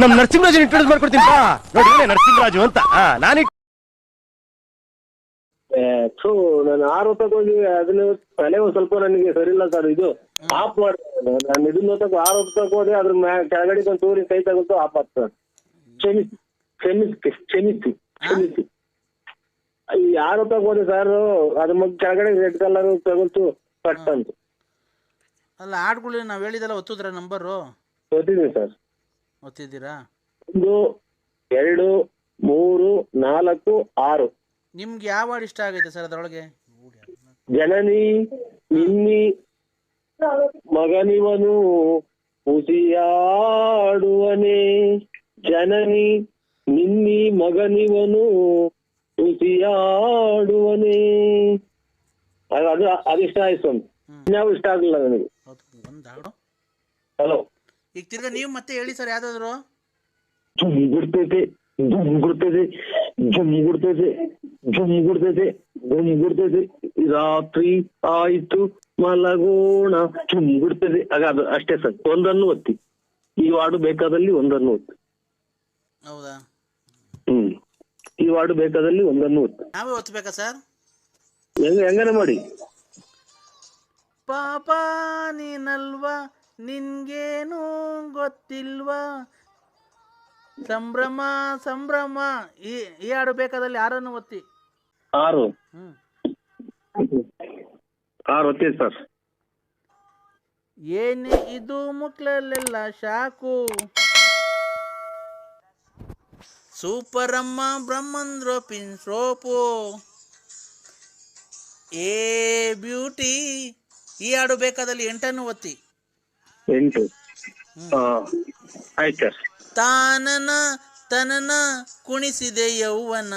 ನಮ್ ನರಸಿಂಹರಾಜನ್ ಇಂಟ್ರೊಡ್ಯೂಸ್ ಮಾಡ್ಕೊಡ್ತೀನಿ ಬಾ ನೋಡಿ ನರಸಿಂಹರಾಜು ಅಂತ ನಾನು ನಾನು ಆರೋಪಕ್ಕೆ ಹೋಗಿ ಅದನ್ನ ತಲೆ ಒಂದ್ ಸ್ವಲ್ಪ ನನಗೆ ಸರಿ ಇಲ್ಲ ಸರ್. ಇದು ಆಫ್ ಮಾಡ್ತಾರೆ. ನಾನು ಇದನ್ನ ಆರೋಪಕ್ಕೆ ಹೋದೆ ಅದ್ರ ಕೆಳಗಡೆ ಒಂದು ತೂರಿ ಕೈ ತಗೊಂಡು ಆಫ್ ಆಗ್ತದೆ. ಕ್ಷಮಿಸಿ ಕ್ಷಮಿಸಿ ಕ್ಷಮಿಸಿ ಕ್ಷಮಿಸಿ. ಈ ಆರೋಪಕ್ಕೆ ಹೋದೆ ಸರ್, ಅದ್ರ ಮತ್ತೆ ಕೆಳಗಡೆ ರೆಡ್ ಕಲರ್ ತಗೊಂಡು ಕಟ್ ಅಂತ. ಅಲ್ಲ ಹಾಡುಗಳು ನಾವು ಹೇಳಿದೆಲ್ಲ ಒತ್ತಿದ್ರ ನಂಬರು ಗೊತ್ತಿದ್ದೀನಿ ಸರ್. ಒತ್ತಿದ್ದೀರಾ? 1 2 3 4 6. ನಿಮ್ಗೆ ಯಾವ ಹಾಡು ಇಷ್ಟ ಆಗೈತೆ ಸರ್ ಅದರೊಳಗೆ? ಜನನಿ ನಿನ್ನಿ ಮಗನಿವನು ಉಸಿಯಾಡುವನೇ, ಜನನಿ ನಿನ್ನಿ ಮಗನಿವನು ಉಸಿಯಾಡುವನೇ. ಅದು ಇಷ್ಟ ಆಯ್ತು. ಇನ್ಯಾವ ಇಷ್ಟ ಆಗಲಿಲ್ಲ ನನಗೆ. ಒಂದು ಹಾಡು. ಹಲೋ, ಈಗ ತಿರ್ಗಾ ನೀವು ಮತ್ತೆ ಹೇಳಿ ಸರ್ ಯಾವ್ದಾದ್ರು. ಜುಮ್ಗುಡ್ತೈತೆ ಜುಮ್ಗುಡ್ತೈತೆ ಜುಮ್ಗುಡ್ತೈತೆ ಜುಮ್ಗುಡ್ತೈತೆ ಜುಮ್ಗುಡ್ತೈತೆ, ರಾತ್ರಿ ಆಯ್ತು ಮಲಗೋಣ ಜುಮ್ಗುಡ್ತೈತೆ. ಅದು ಅಷ್ಟೇ ಸರ್. ಒಂದನ್ನು ಒತ್ತಿ. ಈ ವಾರ್ಡು ಬೇಕಾದಲ್ಲಿ ಒಂದನ್ನು ಒತ್ತಿ. ಹೌದಾ? ಈ ವಾರ್ಡು ಬೇಕಾದಲ್ಲಿ ಒಂದನ್ನು ಒತ್ತಿ. ನಾವೇ ಒತ್ತಬೇಕಾ ಸರ್? ಹೆಂಗನೆ ಮಾಡಿ. ಪಾಪ ನೀನಲ್ವಾ, ನಿನ್ಗೇನು ಗೊತ್ತಿಲ್ವಾ, ಸಂಭ್ರಮ ಸಂಭ್ರಮ. ಈ ಹಾಡು ಬೇಕಾದಲ್ಲಿ ಯಾರನ್ನು ಒತ್ತಿ. 6 ಒತ್ತಿ ಸರ್. ಏನೇ ಇದು ಮುಕ್ಳಲ್ಲೆಲ್ಲ ಶಾಕು, ಸೂಪರ್ ಅಮ್ಮ ಬ್ರಹ್ಮಂದ್ರ ಪಿನ್ ಸೋಪು, ಏ ಬ್ಯೂಟಿ. ಈ ಹಾಡು ಬೇಕಾದಲ್ಲಿ 8 ಒತ್ತಿ. 8 ಆಯ್ತು ಸರ್. ತಾನನ ತನನ ಕುಣಿಸಿದೆ ಯೌವನ.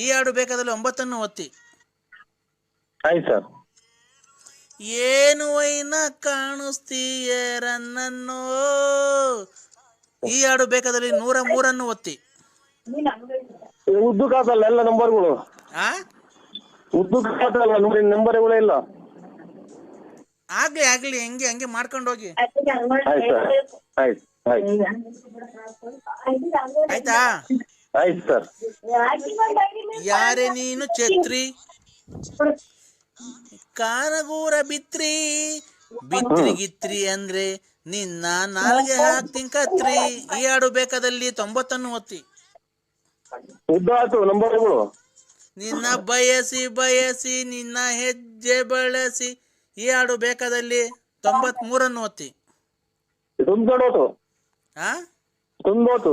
ಈ ಹಾಡು ಬೇಕಾದಲ್ಲಿ 9 ಒತ್ತಿ. ಆಯ್ತು ಸರ್. ಏನು ವೈನ ಕಾಣಿಸ್ತೀಯರನ್ನೋ. ಈ ಹಾಡು ಬೇಕಾದಲ್ಲಿ 103 ಒತ್ತಿ. ಉದ್ದು ಕಾತಲ್ಲ ಎಲ್ಲ ನಂಬರ್ಗಳು. ಉದ್ದು ಕಾತಲ್ಲ ನೋಡಿ, ನಂಬರ್ಗಳೇ ಇಲ್ಲ. ಆಗ್ಲಿ ಆಗ್ಲಿ, ಹಂಗೆ ಮಾಡ್ಕೊಂಡು ಹೋಗಿ. ಆಯ್ತಾ? ಆಯ್ತು ಸರ್. ಯಾರೇ ನೀನು ಛತ್ರಿ, ಕಾನಗೂರ ಬಿತ್ರಿ, ಬಿತ್ರಿ ಗಿತ್ರಿ ಅಂದ್ರೆ ನಿನ್ನ ನಾಲ್ಗೆ ಹಾಕ್ತೀನಿ ಕತ್ರಿ. ಈ ಹಾಡು ಬೇಕಾದಲ್ಲಿ 90 ಒತ್ತಿ. ಉದ್ದ ಆಯ್ತು ನಂಬರ್ಗಳು. ನಿನ್ನ ಬಯಸಿ ಬಯಸಿ ನಿನ್ನ ಹೆಜ್ಜೆ ಬಳಸಿ. ಈ ಹಾಡು ಬೇಕಾದಲ್ಲಿ 93 ಒತ್ತಿ. ತುಂಬೋತು ತುಂಬೋತು.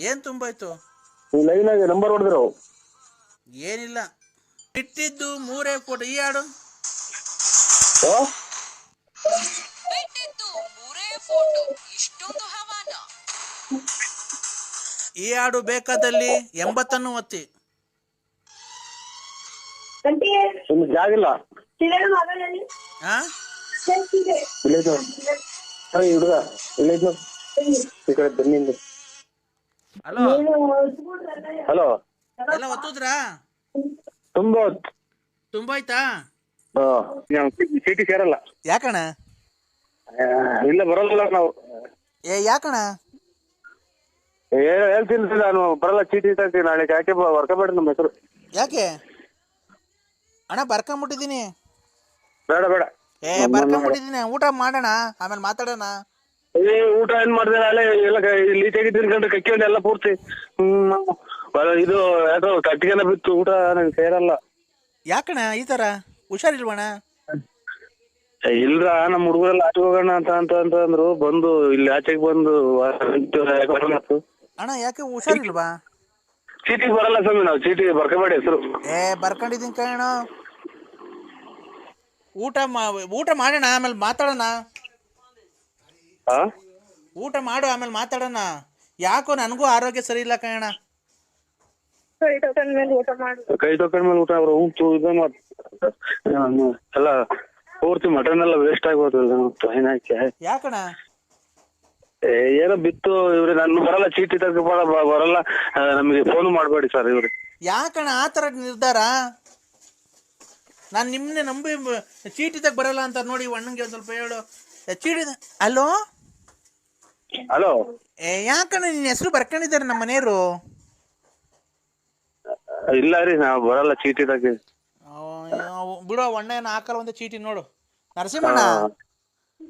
ಏನ್ ತುಂಬಾಯ್ತು? ಲೈನ್ ಆಗಿ ನಂಬರ್ ಹೊಡೆದ್ರು. ಏನಿಲ್ಲ, ಬಿಟ್ಟಿದ್ದು 3 ಫೋಟೋ. ಈ ಹಾಡು ಈ ಹಾಡು ಬೇಕಾದಲ್ಲಿ 80 ಒತ್ತಿ. ಜಾಗಿಲ್ಲ ಹುಡುಗ ಈ ಕಡೆ ಬನ್ನಿಂದ. ಹಲೋ ಹಲೋ, ಎಲ್ಲ ಒತ್ತುದ್ರಾ? ತುಂಬಾಯ್ತಾ? ಚೀಟಿ ಸೇರಲ್ಲ. ಯಾಕಣ? ಇಲ್ಲ ಬರಲ್ಲ ನಾವು. ಯಾಕಣ? ಹೇಳ್ತೀನಿ ನಾನು ಬರಲ್ಲ. ಚೀಟಿ ತರ್ತೀನಿ ನಾಳೆ. ಯಾಕೆ ವರ್ಕಬೇಡ ನಮ್ಮ ಹೆಸರು. ಯಾಕೆ ಅಣ್ಣ? ಬರ್ಕೊಂಬಿಟ್ಟಿದ್ದೀನಿ. ಬೇಡ ಬೇಡ, ಬರ್ಕೊಂಬಿಟ್ಟಿದ್ದೀನಿ. ಊಟ ಮಾಡೋಣ, ಆಮೇಲೆ ಮಾತಾಡೋಣ. ಊಟ ಏನ್ ಮಾಡಿದೆ ನಾಳೆ? ಎಲ್ಲ ಲೀಚಾಗಿ ತಿನ್ಕೊಂಡು ಕಕ್ಕಿಕೊಂಡು ಎಲ್ಲ ಪೂರ್ತಿ ಇದು ಯಾಕೋ ಕಟ್ಟಿಗೆಲ್ಲ ಬಿತ್ತು. ಊಟ ನಂಗೆ ಸೇರಲ್ಲ. ಯಾಕಣ ಈ ತರ? ಹುಷಾರಿಲ್ವಣ? ಇಲ್ರ, ನಮ್ಮ ಹುಡುಗರೆಲ್ಲ ಆಚೆ ಹೋಗೋಣ ಅಂತ ಅಂದ್ರು. ಬಂದು ಇಲ್ಲಿ ಆಚೆಗೆ ಬಂದು ಅಣ್ಣ ಯಾಕೆ ಹುಷಾರಿಲ್ವಾ? ಚೀಟಿ ಬರಲ್ಲ ಸ್ವಾಮಿ. ನಾವು ಚೀಟಿ ಬರ್ಕೋಬೇಡಿ ಹೆಸರು. ಬರ್ಕೊಂಡಿದ್ದೀನಿ ಕಣ. ಊಟ ಮಾಡೋಣ, ಆಮೇಲೆ ಮಾತಾಡೋಣ. ಊಟ ಮಾಡು, ಆಮೇಲೆ ಮಾತಾಡೋಣ. ಯಾಕೋ ನನಗೂ ಆರೋಗ್ಯ ಸರಿ ಇಲ್ಲ ಕಣ. ಕೈ ತೊಕೊಂಡ ಮೇಲೆ ಊಟ ಎಲ್ಲ ಪೂರ್ತಿ ಮಟನ್ ಎಲ್ಲ ವೇಸ್ಟ್ ಆಗೋದು. ಯಾಕಣ? ಏನೋ ಬಿತ್ತು ಇವ್ರಿ. ನಾನು ಬರಲ್ಲ, ಚೀಟಿ ತಗ ಬರಲ್ಲ. ನಮಗೆ ಫೋನ್ ಮಾಡಬೇಡಿ ಸರ್ ಇವ್ರಿ. ಯಾಕಣ ಆ ಥರ ನಿರ್ಧಾರ? ನಾನು ನಿಮ್ಮನ್ನೇ ನಂಬಿ ಚೀಟಿ ತಗ ಬರಲ್ಲ ಅಂತ ನೋಡಿ. ಅಣ್ಣಂಗೆ ಒಂದು ಸ್ವಲ್ಪ ಹೇಳು. ಚೀಟಿ. Hello hello. ಯಾಕಣ್ಣ ನಿನ್ನ ಹೆಸರು ಬರ್ಕೊಂಡಿದ್ದಾರೆ ನಮ್ಮ ಮನೆಯವರು. ಇಲ್ಲ ರೀ ನಾವ್ ಬರಲ್ಲ ಚೀಟಿದಾಗೆ. ಬಿಡೋ ಒಣ್ಣೆನ ಹಾಕಲ್ಲ ಒಂದು ಚೀಟಿ ನೋಡು ನರಸಿಂಹಣ್ಣ.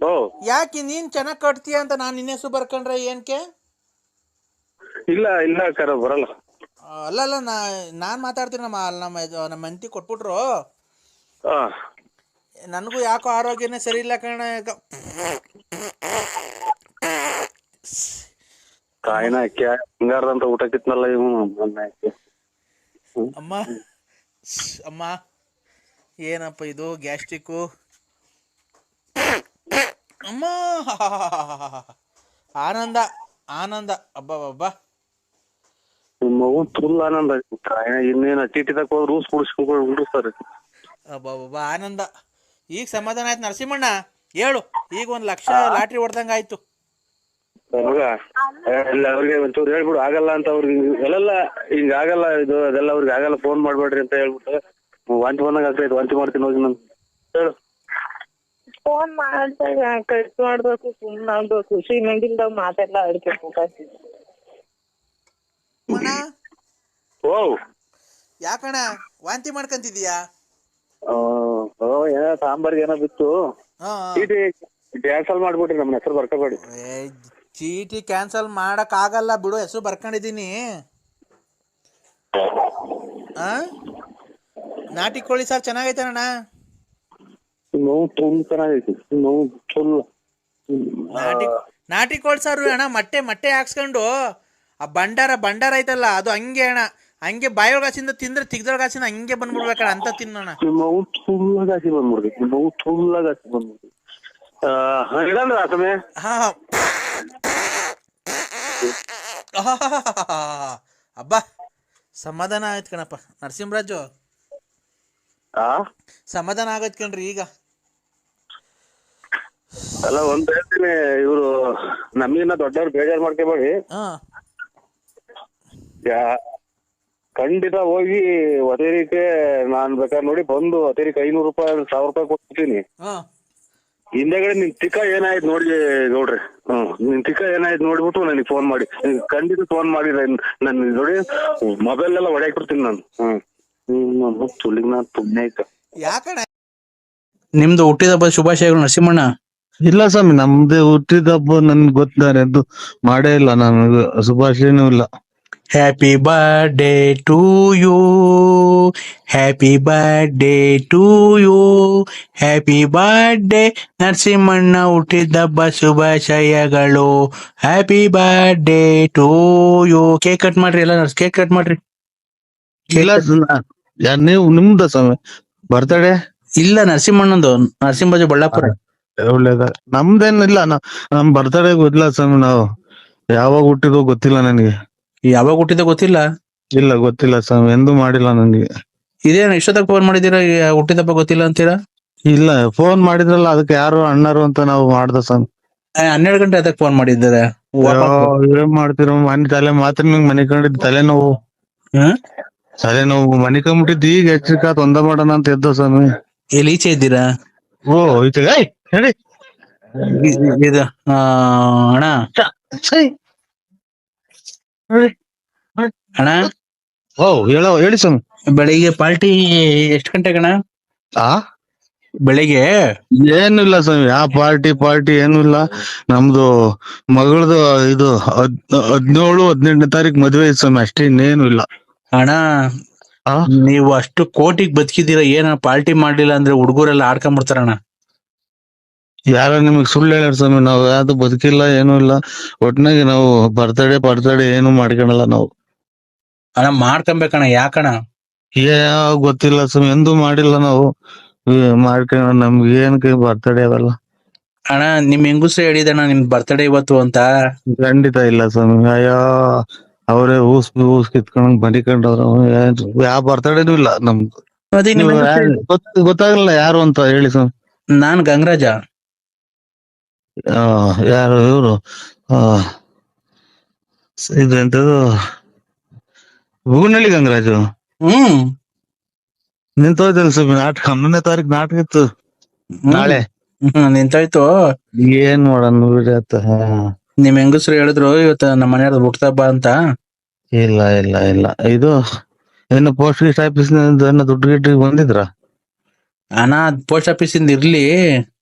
ಓ ಯಾಕೆ ನೀನ್ ಚೆನ್ನಾಗ್ ಕಟ್ತೀಯ ಅಂತ ನಾನ್ ನಿನ್ನ ಹೆಸರು ಬರ್ಕೊಂಡ್ರೆ ಏನ್ಕೆ? ಇಲ್ಲ ಇಲ್ಲ ಕರ ಬರಲ್ಲ. ಅಲ್ಲ ನಾನ್ ಮಾತಾಡ್ತೀನಿ. ನಮ್ಮ ಹೆಂಡತಿ ಕೊಟ್ಬಿಟ್ರು. ನನಗೂ ಯಾಕೋ ಆರೋಗ್ಯನೇ ಸರಿ ಇಲ್ಲ ಕಣ. ಕಾಯಿನ ಹಿಂಗಾರ್ದಂತ ಊಟ ಕಿತ್ನಲ್ಲ ಇವನು. ಅಮ್ಮ ಅಮ್ಮ ಏನಪ್ಪ ಇದು ಗ್ಯಾಸ್ಟ್ರಿಕ್ಕು ಅಮ್ಮ. ಆನಂದ ಆನಂದ ಅಬ್ಬಾ. ಮಗು ಫುಲ್ ಆನಂದ. ಇನ್ನೇನ ಚೀಟಿದಾಗ ಹೋಗಿ ರೂಸ್ ಕುಡಿಸ್ತಾರೆ. ಅಬ್ಬಾ ಆನಂದ. ಈಗ ಸಮಾಧಾನ ಆಯ್ತು ನರಸಿಂಹಣ್ಣ. ಹೇಳು, ಈಗ 1 ಲಕ್ಷ ಲಾಟ್ರಿ ಹೊಡ್ದಂಗ ಆಯ್ತು. ಮಗ ಎಲ್ಲ ಅವ್ರಿಗೆ ಒಂಚೂರು ಹೇಳ್ಬಿಡು, ಆಗಲ್ಲ ಅಂತ ಅವ್ರಿಗೆ. ಎಲ್ಲೆಲ್ಲ ಹಿಂಗ ಆಗಲ್ಲ ಇದು ಅದೆಲ್ಲ ಅವ್ರಿಗೆ ಆಗಲ್ಲ, ಫೋನ್ ಮಾಡ್ಬೇಡ್ರಿ ಅಂತ ಹೇಳ್ಬಿಟ್ಟು. ವಾಂತಿ ಬಂದಂಗ ಆಗ್ತೈತೆ, ವಾಂತಿ ಮಾಡ್ತೀನಿ ಹೋಗಿ ನಾನು. ಹೇಳು. ಫೋನ್ ಮಾಡಿದಾಗ ಕಟ್ ಮಾಡ್ಬೇಕು, ಸುಮ್ಮನೆ ಆಗ್ಬೇಕು. ಖುಷಿ ನಂಗಿಲ್ದಾಗ ಮಾತೆಲ್ಲ ಆಡ್ಬೇಕು. ಓ ಯಾಕಣ್ಣ ವಾಂತಿ ಮಾಡ್ಕಂತಿದೀಯಾ? ಏನೋ ಸಾಂಬಾರ್ಗೆ ಏನೋ ಬಿತ್ತು. ಚೀಟಿ ಕ್ಯಾನ್ಸಲ್ ಮಾಡ್ಬಿಟ್ರಿ, ನಮ್ಮ ಹೆಸರು ಬರ್ಕೋಬೇಡಿ. ಚೀಟಿ ಕ್ಯಾನ್ಸಲ್ ಮಾಡಕ್ ಆಗಲ್ಲ ಬಿಡು, ಹೆಸರು ಬರ್ಕೊಂಡಿದೀನಿ. ನಾಟಿ ಕೋಳಿ ಸಾರು ಚೆನ್ನಾಗೈತೆ ಅಣ್ಣ. ನೋವು ಫುಲ್ ಚೆನ್ನಾಗೈತಿ. ನೋವು ಫುಲ್ ನಾಟಿ ಕೋಳಿ ಸಾರು ಅಣ್ಣ. ಮೊಟ್ಟೆ ಹಾಕ್ಸ್ಕೊಂಡು ಆ ಬಂಡಾರ ಐತಲ್ಲ, ಅದು ಹಂಗೆ ಅಣ್ಣ. ಹಂಗೆ ಬಾಯೊಳಗಾಸಿಂದ ತಿಂದ್ರೆ ತಿಗ್ದೊಳಗಾಸಿಂದ ಹಂಗೆ ಬಂದ್ಬಿಡ್ಬೇಕಣ್ಣ ಅಂತ ತಿನ್ನೋಣ. ನೋವು ಫುಲ್ಲಾಗಾಸಿ ಬಂದ್ಬಿಡ್ಬೇಕು. ನೋವು ಫುಲ್ಲಾಗಾಸಿ ಬಂದ್ಬಿಡ್ಬೇಕು. ಇಡಂದ್ರ ಆತಮೆ. ಅಬ್ಬಾ ಸಮಾಧಾನ ಆಯ್ತು ಕಣಪ್ಪ ನರಸಿಂಹರಾಜು. ಸಮಾಧಾನ ಆಗೈತ್ ಕಣ್ರಿ ಈಗ. ಅಲ್ಲ ಒಂದ್ ಹೇಳ್ತೀನಿ, ಇವ್ರು ನಮಗಿನ್ನ ದೊಡ್ಡವ್ರು ಬೇಜಾರ್ ಮಾಡ್ಕೋಬೇಡಿ. ಖಂಡಿತ ಹೋಗಿ ಒತೇರಿಕೆ ನಾನ್ ಬೇಕಾದ್ರೆ ನೋಡಿ ಬಂದು ಒತೇರಿಕೆ 500 ರೂಪಾಯಿ 1000 ರೂಪಾಯಿ ಕೊಡ್ತೀನಿ. ಹಿಂದೆಗಡೆ ನಿನ್ ತಿಕ್ಕ ಏನಾಯ್ತು ನೋಡಿ ನೋಡ್ರಿ. ನಿನ್ ತಿಕ್ಕ ಏನಾಯ್ತು ನೋಡ್ಬಿಟ್ಟು ನನಗೆ ಫೋನ್ ಮಾಡಿ. ಖಂಡಿತ ಫೋನ್ ಮಾಡಿದ್ರೆ ನನ್ ನೋಡಿ ಮೊಬೈಲ್ ಎಲ್ಲ ಹೊಡ್ಯಾಕ್ಬಿಡ್ತೀನಿ ನಾನು. ತುಳಿಗ್ ನಾನ್ ಪುಣ್ಯ ಆಯ್ತು. ಯಾಕಣ್ಣ ನಿಮ್ದು ಹುಟ್ಟಿದಬ್ಬ ಶುಭಾಶಯಗಳು ನರಸಿಂಹಣ್ಣ. ಇಲ್ಲ ಸ್ವಾಮಿ, ನಮ್ದು ಹುಟ್ಟಿದ ಹಬ್ಬ ನನ್ಗೆ ಗೊತ್ತಿದ್ದಾರೆ, ಅದು ಮಾಡೇ ಇಲ್ಲ ನಾನು. ಶುಭಾಶಯನೂ ಇಲ್ಲ. Happy birthday to you, happy birthday to you, happy birthday ನರಸಿಂಹಣ್ಣ ಹುಟ್ಟಿದಬ್ಬ ಶುಭಾಶಯಗಳು. Happy birthday to you. Cake cut ಮಾಡ್ರಿ ಎಲ್ಲ, ಕೇಕ್ ಕಟ್ ಮಾಡ್ರಿ. ಇಲ್ಲ ನೀವು ನಿಮ್ದ ಸ್ವಾಮಿ ಬರ್ತಡೇ? ಇಲ್ಲ, ನರಸಿಂಹಣ್ಣಂದು, ನರಸಿಂಹರಾಜು ಬಳ್ಳಾಪುರ. ಒಳ್ಳೇದ. ನಮ್ದೇನಿಲ್ಲ, ನಮ್ ಬರ್ತಡೇ ಗೊತ್ತಿಲ್ಲ ಸ್ವಾಮಿ. ನಾವು ಯಾವಾಗ ಹುಟ್ಟಿದ್ವೋ ಗೊತ್ತಿಲ್ಲ ನನಗೆ. ಯಾವಾಗ ಹುಟ್ಟಿದ ಗೊತ್ತಿಲ್ಲ? ಇಲ್ಲ ಗೊತ್ತಿಲ್ಲ ಸ್ವಾಮಿ, ಎಂದೂ ಮಾಡಿಲ್ಲ ನನಗೆ. ಇದೇನು ಇಷ್ಟೊತ್ತಾಗ ಫೋನ್ ಮಾಡಿದೀರಾ, ಹುಟ್ಟಿದಬ್ಬ ಗೊತ್ತಿಲ್ಲ ಅಂತೀರಾ? ಇಲ್ಲ, ಫೋನ್ ಮಾಡಿದ್ರಲ್ಲ, ಅದಕ್ಕೆ ಯಾರು ಅಣ್ಣರು ಅಂತ ನಾವು ಮಾಡ್ದ ಸ್ವಾಮಿ. 12 ಗಂಟೆ ಅದಕ್ಕೆ ಫೋನ್ ಮಾಡಿದ್ದಾರೆ. ಏನ್ ಮಾಡ್ತಿರೋ ಮನೆ ತಲೆ ಮಾತ್ರ ನಿಂಗ್ ಮನೆ ಕಂಡಿದ್ ತಲೆನೋವು. ಮನೆ ಕಂಬಿಟ್ಟಿದ್ದು ಈಗ ಹೆಚ್ಚಿಕ ತೊಂದ ಮಾಡೋಣ ಅಂತ ಎದ್ದ ಸ್ವಾಮಿ. ಎಲ್ಲಿ ಈಚೆ ಇದ್ದೀರಾ? ಓ ಈಚೆ ಹೇಳಿ ಇದು ಅಣ್ಣ ಅಣ್ಣ. ಓ ಹೇಳಿ ಸ್ವಾಮಿ. ಬೆಳಿಗ್ಗೆ ಪಾರ್ಟಿ ಎಷ್ಟು ಗಂಟೆಗಣ? ಬೆಳಿಗ್ಗೆ ಏನು ಇಲ್ಲ ಸ್ವಾಮಿ, ಯಾವ ಪಾರ್ಟಿ ಏನು ಇಲ್ಲ. ನಮ್ದು ಮಗಳದು ಇದು 17-18ನೇ ತಾರೀಕು ಮದ್ವೆ ಐತೆ ಸ್ವಾಮಿ, ಅಷ್ಟೇ, ಇನ್ನೇನು ಇಲ್ಲ. ಅಣ್ಣ ನೀವು ಅಷ್ಟು ಕೋಟಿಗೆ ಬದುಕಿದ್ದೀರಾ, ಏನ ಪಾರ್ಟಿ ಮಾಡ್ಲಿಲ್ಲ ಅಂದ್ರೆ ಹುಡುಗರೆಲ್ಲ ಆಡ್ಕೊಂಡ್ಬಿಡ್ತಾರಣ್ಣ. ಯಾರ ನಿಮಗ್ ಸುಳ್ಳು ಹೇಳ್ಯಾರ ಸ್ವಾಮಿ? ನಾವ್ ಯಾವ್ದು ಬದುಕಿಲ್ಲ, ಏನು ಇಲ್ಲ. ಒಟ್ನಾಗಿ ನಾವು ಬರ್ತಡೇ ಏನು ಮಾಡ್ಕೊಳಲ್ಲ ನಾವು. ಅಣ್ಣ ಮಾಡ್ಕೊಬೇಕಣ್ಣ. ಯಾಕಣ್ಣ? ಗೊತ್ತಿಲ್ಲ ಸ್ವಾಮಿ, ಎಂದೂ ಮಾಡಿಲ್ಲ ನಾವು. ಮಾಡ್ಕೊಂಡ ನಮ್ಗೆ ಏನಕ್ಕೆ ಬರ್ತಡೇ ಅವೆಲ್ಲ. ಅಣ್ಣ ನಿಮ್ ಹೆಂಗುಸ್ರೆ ಹೇಳಿದಣ್ಣ ನಿಮ್ ಬರ್ತಡೇ ಇವತ್ತು ಅಂತ. ಖಂಡಿತ ಇಲ್ಲ ಸ್ವಾಮಿ. ಅಯ್ಯೋ ಅವ್ರೇ ಊಸ್ ಕಿತ್ಕೊಂಡ್ ಮನಿಕೊಂಡವ್ರು. ಯಾವ ಬರ್ತಡೇನೂ ಇಲ್ಲ ನಮ್ದು. ಗೊತ್ತಾಗಲ್ಲ ಯಾರು ಅಂತ ಹೇಳಿ ಸ್ವಾಮಿ. ನಾನ್ ಗಂಗರಾಜ. ಯಾರು ಇವ್ರು? ಇದಂತದು ಬೂನಳ್ಳಿ ಗಂಗರಾಜು. ನಿಂತೋಯ್ತಲ್ಲ ಸ್ವಾಮಿ ನಾಟಕ. 11ನೇ ತಾರೀಕು ನಾಟಕ ಇತ್ತು ನಾಳೆ. ನಿಂತಾಯ್ತು. ಏನ್ ಮಾಡೋಣ ಬಿಡತ್ತ. ನಿಮ್ ಹೆಂಗಸ್ರು ಹೇಳಿದ್ರು ಇವತ್ತು ನಮ್ಮ ಮನೆಯವ್ರದ್ದು ಹುಟ್ಟದ ಹಬ್ಬ ಅಂತ. ಇಲ್ಲ ಇಲ್ಲ ಇಲ್ಲ, ಇದು ಏನು ಪೋಸ್ಟ್ ಗೀಸ್ಟ್ ಆಫೀಸ್ ದುಡ್ಡು ಗಿಡ್ಡು ಬಂದಿದ್ರ? ಅಣ್ಣ ಪೋಸ್ಟ್ ಆಫೀಸ್ ಇಂದ ಇರ್ಲಿ,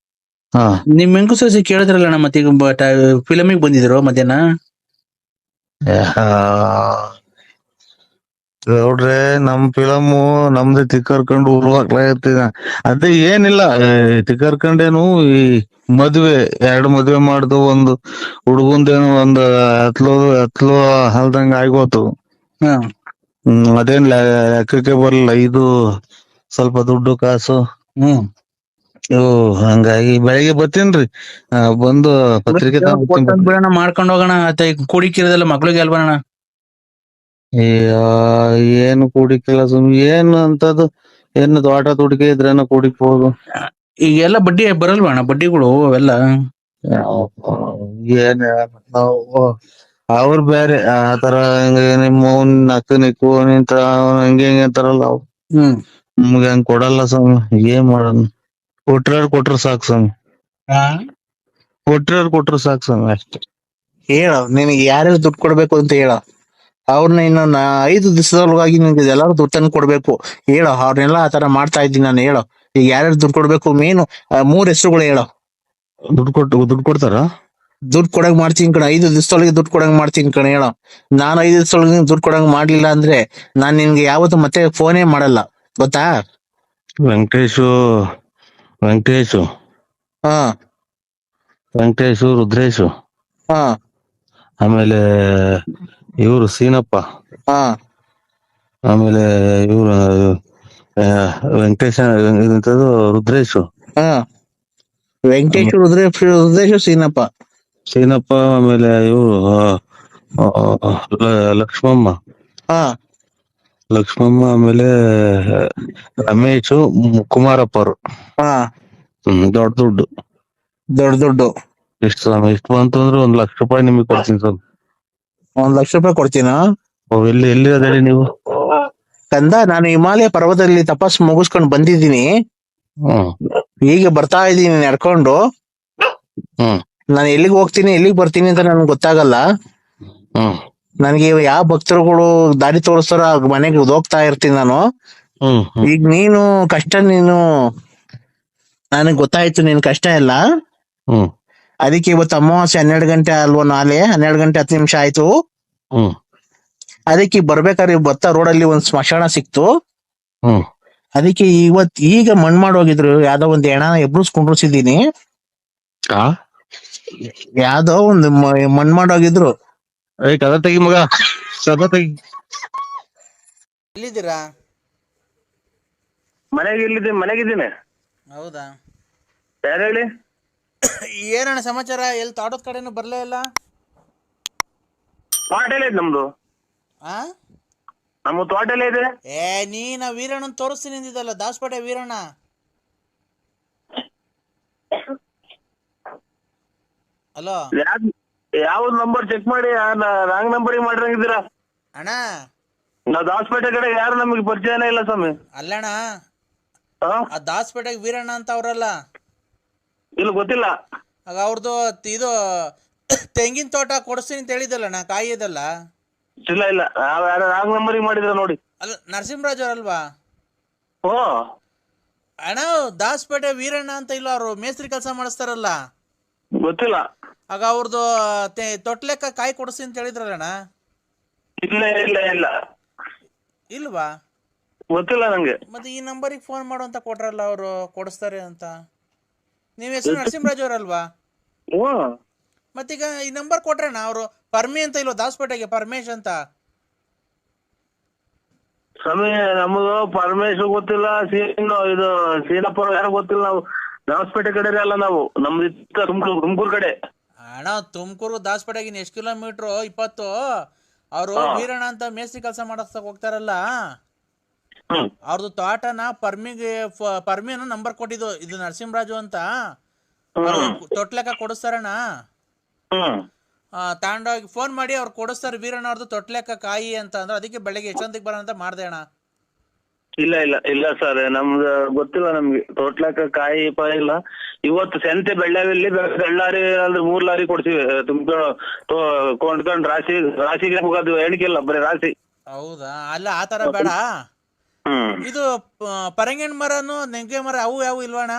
ಹಾ ನಿಮ್ ಹೆಂಗಸ್ರು ಕೇಳಿದ್ರಲ್ಲ ಮತ್ತೆ ಈಗ ಫಿಲಮಿಗೆ ಬಂದಿದ್ರು ಮಧ್ಯಾಹ್ನ. ನೋಡ್ರೆ ನಮ್ ಫಿಲಮು ನಮ್ದೇ ತಿಕ್ಕರ್ಕೊಂಡು ಉರ್ವಾಕ್ಲಾಗತ್ತಿದ. ಅದೇ ಏನಿಲ್ಲ, ತಿಕ್ಕರ್ಕೊಂಡೇನು ಈ ಮದ್ವೆ 2 ಮದ್ವೆ ಮಾಡ್ದು, ಒಂದು ಹುಡುಗಂದೇನು ಒಂದು ಹತ್ಲು ಹಲ್ದಂಗ ಆಗೋತು. ಹಾ ಅದೇನ್ ಲೆಕ್ಕಕ್ಕೆ ಬರಲ್ಲ ಇದು, ಸ್ವಲ್ಪ ದುಡ್ಡು ಕಾಸು. ಹಂಗಾಗಿ ಬೆಳಿಗ್ಗೆ ಬರ್ತೀನ್ರಿ, ಬಂದು ಪತ್ರಿಕೆ ತಗೊಂಡ್ ಬಿಡೋಣ, ಮಾಡ್ಕೊಂಡು ಹೋಗೋಣ. ಮತ್ತೆ ಕೂಡಿಕ್ಕಿರೋದೆಲ್ಲ ಮಕ್ಳಿಗೆ ಅಲ್ಬಣ. ಏನು ಕೂಡಿಕ್ಕಿಲ್ಲ ಸುಮ್ನೆ, ಏನು ಅಂತದ್ದು ಏನು ತೋಟ ತುಡಿಕೆ ಇದ್ರೇನ ಕೂಡಿಕ್ಬೋದು. ಈಗೆಲ್ಲ ಬಡ್ಡಿ ಬರಲ್ವಣ, ಬಡ್ಡಿಗಳು ಅವೆಲ್ಲ? ಏನ್ ನಾವು ಅವ್ರು ಬೇರೆ ಆತರ, ನಿಮ್ಮ ನಕ್ಕು ನಿಕ್ಕು ನಿಂತ ಹಂಗೆ ಹಿಂಗೆ ಅಂತಾರಲ್ಲ ಅವ್ ನಮ್ಗೆ ಹಂಗ್ ಕೊಡಲ್ಲ ಸ್ವಾಮಿ. ಏನ್ ಮಾಡೋಣ, ಕೊಟ್ರ ಸಾಕು ಸ್ವಾಮಿ, ಕೊಟ್ರ ಸಾಕು ಸ್ವಾಮಿ ಅಷ್ಟೇ. ಹೇಳ, ನಿನಗೆ ಯಾರ್ಯಾರು ದುಡ್ಡು ಕೊಡ್ಬೇಕು ಅಂತ ಹೇಳ. ಅವ್ರನ್ನ ಇನ್ನೊಂದು 5 ದಿವಸದೊಳಗಾಗಿ ನಿನ್ಗೆ ಎಲ್ಲಾರು ದುಡ್ಡು ತಂದು ಕೊಡ್ಬೇಕು. ಹೇಳೋ, ಅವ್ರನ್ನೆಲ್ಲ ಆತರ ಮಾಡ್ತಾ ಇದ್ದೀನಿ ನಾನು. ಹೇಳೋ, ಈಗ ಯಾರ್ಯಾರು ದುಡ್ಡು ಕೊಡ್ಬೇಕು, ಮೇನು 3 ಹೆಸರುಗಳು ಹೇಳೋ. ದುಡ್ಡು ಕೊಡ್ತಾರ? ದುಡ್ಡು ಕೊಡಂಗ್ ಮಾಡ್ತೀನಿ ಕಣ, 5 ದಿವಸದೊಳಗೆ ದುಡ್ಡು ಕೊಡಂಗ್ ಮಾಡ್ತೀನಿ ಕಣ. ಹೇಳೋ, ನಾನು 5 ದಿವಸದೊಳಗೆ ದುಡ್ಡು ಕೊಡಂಗ್ ಮಾಡ್ಲಿಲ್ಲ ಅಂದ್ರೆ ನಾನ್ ನಿನ್ಗೆ ಯಾವತ್ತು ಮತ್ತೆ ಫೋನೇ ಮಾಡಲ್ಲ, ಗೊತ್ತಾ? ವೆಂಕಟೇಶು, ಹಾ ರುದ್ರೇಶು, ಹಾ ಆಮೇಲೆ ಇವರು ಸೀನಪ್ಪ, ಹಾ ಆಮೇಲೆ ಇವರು ವೆಂಕಟೇಶ, ರುದ್ರೇಶು, ಹಾ ವೆಂಕಟೇಶ್, ರುದ್ರೇಶ್ ಸೀನಪ್ಪ, ಆಮೇಲೆ ಇವರು ಲಕ್ಷ್ಮಮ್ಮ, ಆಮೇಲೆ ರಮೇಶು, ಕುಮಾರಪ್ಪರು. ದೊಡ್ಡ ದುಡ್ಡು ಇಷ್ಟು ಬಂತು ಅಂದ್ರೆ 1 ಲಕ್ಷ ರೂಪಾಯಿ ನಿಮಗೆ ಕೊಡ್ತೀನಿ ಸರ್. 1 ಲಕ್ಷ ರೂಪಾಯಿ ಕೊಡ್ತೀನಾ? ಎಲ್ಲಿ ಅದೇಳಿ ನೀವು? ಕಂದ, ನಾನು ಹಿಮಾಲಯ ಪರ್ವತದಲ್ಲಿ ತಪಸ್ಸು ಮುಗಿಸ್ಕೊಂಡು ಬಂದಿದ್ದೀನಿ. ಈಗ ಬರ್ತಾ ಇದ್ದೀನಿ ನಡ್ಕೊಂಡು. ನಾನು ಎಲ್ಲಿಗೆ ಹೋಗ್ತೀನಿ ಎಲ್ಲಿಗೆ ಬರ್ತೀನಿ ಅಂತ ನನ್ಗೆ ಗೊತ್ತಾಗಲ್ಲ. ನನ್ಗೆ ಯಾವ ಭಕ್ತರುಗಳು ದಾರಿ ತೋರಿಸ್ತಾರೋ ಆ ಮನೆಗೆ ಹೋಗ್ತಾ ಇರ್ತೀನಿ ನಾನು. ಈಗ ನೀನು ಕಷ್ಟ, ನನಗ್ ಗೊತ್ತಾಯ್ತು ನಿನ್ ಕಷ್ಟ ಎಲ್ಲ. ಅದಕ್ಕೆ ಇವತ್ತು ಅಮಾವಾಸ್ಯೆ 12 ಗಂಟೆ ಅಲ್ವಾ, ನಾಳೆ 12 ಗಂಟೆ 10 ನಿಮಿಷ ಆಯ್ತು. ಅದಕ್ಕೆ ಬರ್ಬೇಕಾದ್ರೆ ಬತ್ತ ರೋಡಲ್ಲಿ ಒಂದ್ ಸ್ಮಶಾನ ಸಿಕ್ತು. ಅದಕ್ಕೆ ಈಗ ಮಣ್ ಮಾಡೋಗಿದ್ರು, ಯಾವ್ದೋ ಒಂದ್ ಹೆಣ ಎಬ್ಬಿಸ್ಕೊಂಡಿಸಿದೀನಿ. ಯಾವ್ದೋ ಒಂದು ಮಣ್ ಮಾಡೋಗಿದ್ರು. ಕದ ತೆಗಿ ಮಗ, ಕದ ತೆಗಿ. ಎಲ್ಲಿದ್ದೀರಾ? ಮನೆಗಿದ್ದೀನಿ. ಹೌದಾ? ಯಾರು ಹೇಳಿ? ಏನಣ್ಣ ಸಮಾಚಾರ? ಎಲ್ಲಿ ತೋಟದ ಕಡೆನೂ ಬರ್ಲೇ ಇಲ್ಲ. ತೋಟ ಎಲ್ಲ ಇದೆ ನಮ್ದು. ನಮ್ಮ ತೋಟ ಎಲ್ಲ ಇದೆ. ನೀನ ವೀರಣ್ಣನ್ ತೋರಿಸ್ತೀನಿ ಅಂದಿದ್ದಲ್ಲ, ದಾಸಪೇಟೆ ವೀರಣ್ಣ. ಹಲೋ, ಯಾವ್ದು ನಂಬರ್ ಚೆಕ್ ಮಾಡಿ, ರಾಂಗ್ ನಂಬರಿಗೆ ಮಾಡಿರಂಗಿದ್ದೀರಾ ಅಣ್ಣ? ನಾವ್ ದಾಸಪೇಟೆ ಕಡೆ ಯಾರು ನಮಗೆ ಪರಿಚಯನೇ ಇಲ್ಲ ಸ್ವಾಮಿ. ಅಲ್ಲಣ್ಣ, ಆ ದಾಸಪೇಟೆಗೆ ವೀರಣ್ಣ ಅಂತ ಅವ್ರಲ್ಲ? ಇಲ್ಲ, ಗೊತ್ತಿಲ್ಲ. ಆಗ ಅವ್ರದ್ದು ಇದು ತೆಂಗಿನ ತೋಟ ಕೊಡಿಸ್ತೀನಿ ಅಂತ ಹೇಳಿದಲ್ಲಣ್ಣ, ಕಾಯಿ ಇದಲ್ಲ? ಇಲ್ಲ ಯಾರು ರಾಂಗ್ ನಂಬರಿಗೆ ಮಾಡಿದ್ರ ನೋಡಿ. ಅಲ್ಲ, ನರಸಿಂಹರಾಜ್ ಅವ್ರಲ್ವಾ? ಓ ಅಣ್ಣ, ದಾಸಪೇಟೆ ವೀರಣ್ಣ ಅಂತ ಇಲ್ಲ, ಅವರು ಮೇಸ್ತ್ರಿ ಕೆಲಸ ಮಾಡಿಸ್ತಾರಲ್ಲ? ಗೊತ್ತಿಲ್ಲ. ಆಗ ಅವ್ರದ್ದು ತೊಟ್ಲೆಕ್ಕ ಕಾಯಿ ಕೊಡಿಸ್ತೀನಿ ಅಂತ ಹೇಳಿದ್ರಲ್ಲಣ್ಣ? ಇಲ್ಲ ಇಲ್ವಾ? ಗೊತ್ತಿಲ್ಲ ನಂಗೆ. ಮತ್ತೆ ಈ ನಂಬರಿಗೆ ಫೋನ್ ಮಾಡು ಅಂತ ಕೊಟ್ರಲ್ಲ ಅವರು, ಕೊಡಿಸ್ತಾರೆ ಅಂತ. ನೀವ್ ಹೆಸರು ನರಸಿಂಹರಾಜ್ ಅವರಲ್ವಾ? ಮತ್ತೀಗ ಈ ನಂಬರ್ ಕೊಟ್ರಣ್ಣ ಅವರು. ಪರ್ಮಿ ಅಂತ ಇಲ್ವಾ ದಾಸಪೇಟೆಗೆ? ಪರಮೇಶ್ ಅಂತ ಸ್ವಾಮಿ, ನಮ್ಮದು ಪರಮೇಶ್ ಗೊತ್ತಿಲ್ಲ, ಇದು ಸೀನಪ್ಪ ಯಾರು ಗೊತ್ತಿಲ್ಲ. ನಾವು ದಾಸಪೇಟೆ ಕಡೆ ಅಲ್ಲ, ನಾವು ನಮ್ದು ತುಮಕೂರು ಕಡೆ. ಅಣ್ಣ, ತುಮಕೂರು ದಾಸಪೇಟೆಗಿನ ಎಷ್ಟು ಕಿಲೋಮೀಟ್ರು? 20. ಅವರು ವೀರಣ್ಣ ಅಂತ ಮೇಸ್ತ್ರಿ ಕೆಲಸ ಮಾಡಿಸಕ್ ಹೋಗ್ತಾರಲ್ಲ, ಅವ್ರದ್ದು ತೋಟನ ಪರ್ಮಿನ ನಂಬರ್ ಕೊಟ್ಟಿದ್ದು. ಇದು ನರಸಿಂಹರಾಜು ಅಂತ, ತೊಟ್ಲೆಕ್ಕ ಕೊಡಿಸ್ತಾರಣ್ಣ. ತಗೊಂಡೋಗಿ ಫೋನ್ ಮಾಡಿ ಅವ್ರು ಕೊಡಿಸ್ತಾರೆ. ವೀರಣ್ಣ ಅವ್ರದ್ದು ತೊಟ್ಲೆಕ್ಕ ಕಾಯಿ ಅಂತ ಅಂದ್ರೆ, ಅದಕ್ಕೆ ಬೆಳಗ್ಗೆ ಎಷ್ಟೊಂದಿಗೆ ಬರೋಣ ಅಂತ ಮಾಡ್ದೆ ಅಣ್ಣ. ಇಲ್ಲ ಇಲ್ಲ ಇಲ್ಲ ಸರ್, ನಮ್ದು ಗೊತ್ತಿಲ್ಲ ನಮ್ಗೆ ತೋಟ್ಲಕ್ಕ ಕಾಯಿ ಪಾಯಿ ಇಲ್ಲ. ಇವತ್ತು ಸಂತೆ ಬೆಳ್ಳಾವಿಲ್ಲಿ ಬೆಳ್ಳಾರಿ ಅಂದ್ರೆ 3 ಲಾರಿ ಕೊಡ್ತೀವಿ ಕೊಂಡ್ಕೊಂಡ್ ರಾಶಿಗೆ ಹೋಗೋದು ಎಣಿಕಿಲ್ಲ, ಬರೀ ರಾಶಿ. ಹೌದಾ? ಅಲ್ಲ ಆ ತರ ಬೇಡ. ಇದು ಪರಂಗಿನ ಮರನು ನೆಂಗೆ ಮರ ಅವು ಯಾವ ಇಲ್ವಣ್ಣ?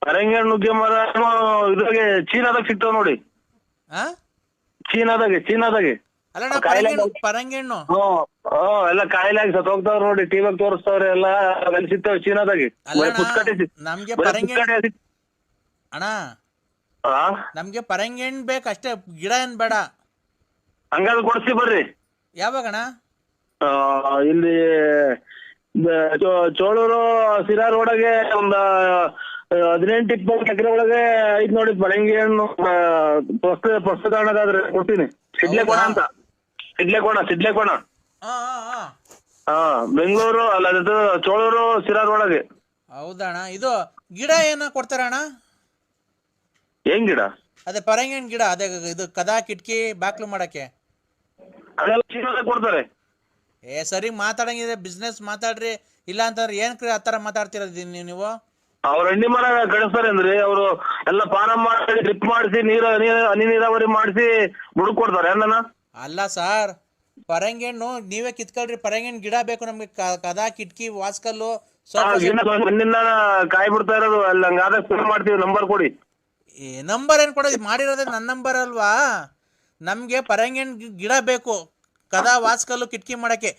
ಪರಂಗಿ ಹಣ್ಣು ನುಗ್ಗೆ ಮರ ಇದ್ರಾಗೆ ಚೀನಾದಾಗ ಸಿಗ್ತಾವ ನೋಡಿ. ಚೀನಾದಾಗೆ ಅಲ್ಲಣ್ಣ ಪರಂಗಿ ಹಣ್ಣು ಎಲ್ಲ ಕಾಯಿಲಾಗಿ ಸತ್ ಹೋಗ್ತಾವ್ರ ನೋಡಿ, ಟಿವಿಯಾಗ ತೋರಿಸ್ತಾವ್ರೆ ಎಲ್ಲ. ಅಲ್ಲಿ ಸಿಗ್ತಾವ ಚೀನಾದಾಗೆ. ನಮ್ಗೆ ಅಣ್ಣ ನಮ್ಗೆ ಪರಂಗಿ ಹಣ್ಣು ಬೇಕಷ್ಟೇ, ಗಿಡ ಏನ್ ಬೇಡ. ಹಂಗಾದ್ರೆ ಕೊಡ್ಸಿ ಬರ್ರಿ. ಯಾವಾಗಣ್ಣ? ಇಲ್ಲಿ ಚೋಳೂರು ಸಿರಾ ರೋಡಗೆ ಒಂದ 18-20 ಎಕರೆ ಒಳಗೆ ಐತ್ ನೋಡಿ ಪರಂಗಿ ಹಣ್ಣು. ಪುಸ್ತಕದಾದ್ರೆ ಕೊಡ್ತೀನಿ. ಸಿಡ್ಲೆಕೋಣ ಅಂತ, ಸಿಡ್ಲೆಕೋಣ. ಬೆಂಗಳೂರು ಅಲ್ಲ, ಅದು ಚೋಳೂರು ಸಿರಾ ರೋಡಗೆ. ಹೌದಣ್ಣ. ಇದು ಗಿಡ ಏನ ಕೊಡ್ತಾರಣ್ಣ? ಏನ್ ಗಿಡ? ಅದೇ ಪರಂಗಿ ಹಣ್ಣು ಗಿಡ, ಅದೇ ಇದು ಕದಾ ಕಿಟಕಿ ಬಾಕ್ಲು ಮಾಡಕ್ಕೆ ಅದೆಲ್ಲ ಚೀನಾದಾಗ ಕೊಡ್ತಾರೆ. ಸರಿ ಮಾತಾಡಂಗಿದೆ, ಬಿಸ್ನೆಸ್ ಮಾತಾಡ್ರಿ. ಇಲ್ಲ ಅಂತಂದ್ರೆ ಏನ್ ಆತರ ಮಾತಾಡ್ತಿರೋದು ನೀವು? ಅವ್ರ ಹಣ್ಣಿ ಮರ ಕಳಿಸ್ತಾರೆ ಅಂದ್ರಿ, ಅವರು ಎಲ್ಲ ಫಾರಂ ಮಾಡಿ ಡ್ರಿಪ್ ಮಾಡಿಸಿ ಹನಿ ನೀರಾವರಿ ಮಾಡಿಸಿ ಬುಡಕ್ ಕೊಡ್ತಾರೆ. ಅನ್ನ ಅಲ್ಲ ಸರ್, ಪರಂಗಿ ಹಣ್ಣು ನೀವೇ ಕಿತ್ಕೊಳ್ರಿ. ಪರಂಗಿ ಹಣ್ಣು ಗಿಡ ಬೇಕು ನಮ್ಗೆ, ಕದಾ ಕಿಟಕಿ ವಾಸ್ಕಲ್ಲು ಮಣ್ಣಿಂದ ಕಾಯಿ ಬಿಡ್ತಾ ಇರೋದು. ಅಲ್ಲಿ ಹಂಗಾದಾಗ ಫೋನ್ ಮಾಡ್ತೀವಿ, ನಂಬರ್ ಕೊಡಿ. ನಂಬರ್ ಏನ್ ಕೊಡೋದು? ಮಾಡಿರೋದೇ ನನ್ನ ನಂಬರ್ ಅಲ್ವಾ? ನಮ್ಗೆ ಪರಂಗಿ ಹಣ್ಣು ಗಿಡ ಬೇಕು, ಕದಾ ವಾಸ್ಕಲ್ಲು ಕಿಟಕಿ ಮಾಡಕ್ಕೆ.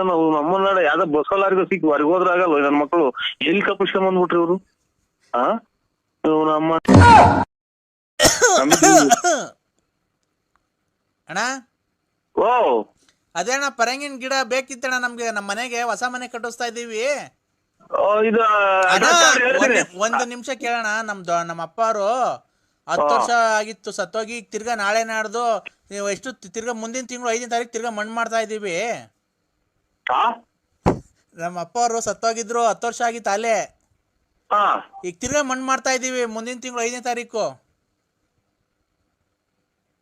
ನಾವು ನಮ್ಮನ್ನ ಯಾವ್ದೋ ಬಸ್ಸಲಾರಿಗೂ ಸಿಕ್ಕಿ ಹೊರಗೆ ಹೋದ್ರಾಗಲ್ವ ನನ್ನ ಮಕ್ಕಳು. ಎಲ್ಲಿ ಕಪ್ಪಿಸ್ಕೊಂಡ್ ಬಂದ್ಬಿಟ್ರಿ ಇವ್ರು? ನಮ್ಮ ಅಣ್ಣ ಓ ಅದೇಣ್ಣ ಪರಂಗಿನ ಗಿಡ ಬೇಕಿತ್ತಣ್ಣ ನಮ್ಗೆ. ನಮ್ಮ ಮನೆಗೆ ಹೊಸ ಮನೆ ಕಟ್ಟಿಸ್ತಾ ಇದೀವಿ. ಇದು ಒಂದು ನಿಮಿಷ ಕೇಳೋಣ. ನಮ್ಮ ಅಪ್ಪಾರು 10 ವರ್ಷ ಆಗಿತ್ತು ಸತ್ತೋಗಿ, ತಿರ್ಗಾ ನಾಳೆ ನಾಡ್ದು ಎಷ್ಟು ತಿರ್ಗಾ ಮುಂದಿನ ತಿಂಗಳು 5ನೇ ತಾರೀಕು ತಿರ್ಗಾ ಮಣ್ಣು ಮಾಡ್ತಾ ಇದೀವಿ. ನಮ್ಮ ಅಪ್ಪ ಅವರು ಸತ್ತೋಗಿದ್ರು, 10 ವರ್ಷ ಆಗಿತ್ತು ಅಲ್ಲೇ. ಈಗ ತಿರ್ಗಾ ಮಣ್ಣು ಮಾಡ್ತಾ ಇದೀವಿ ಮುಂದಿನ ತಿಂಗಳು 5ನೇ ತಾರೀಕು.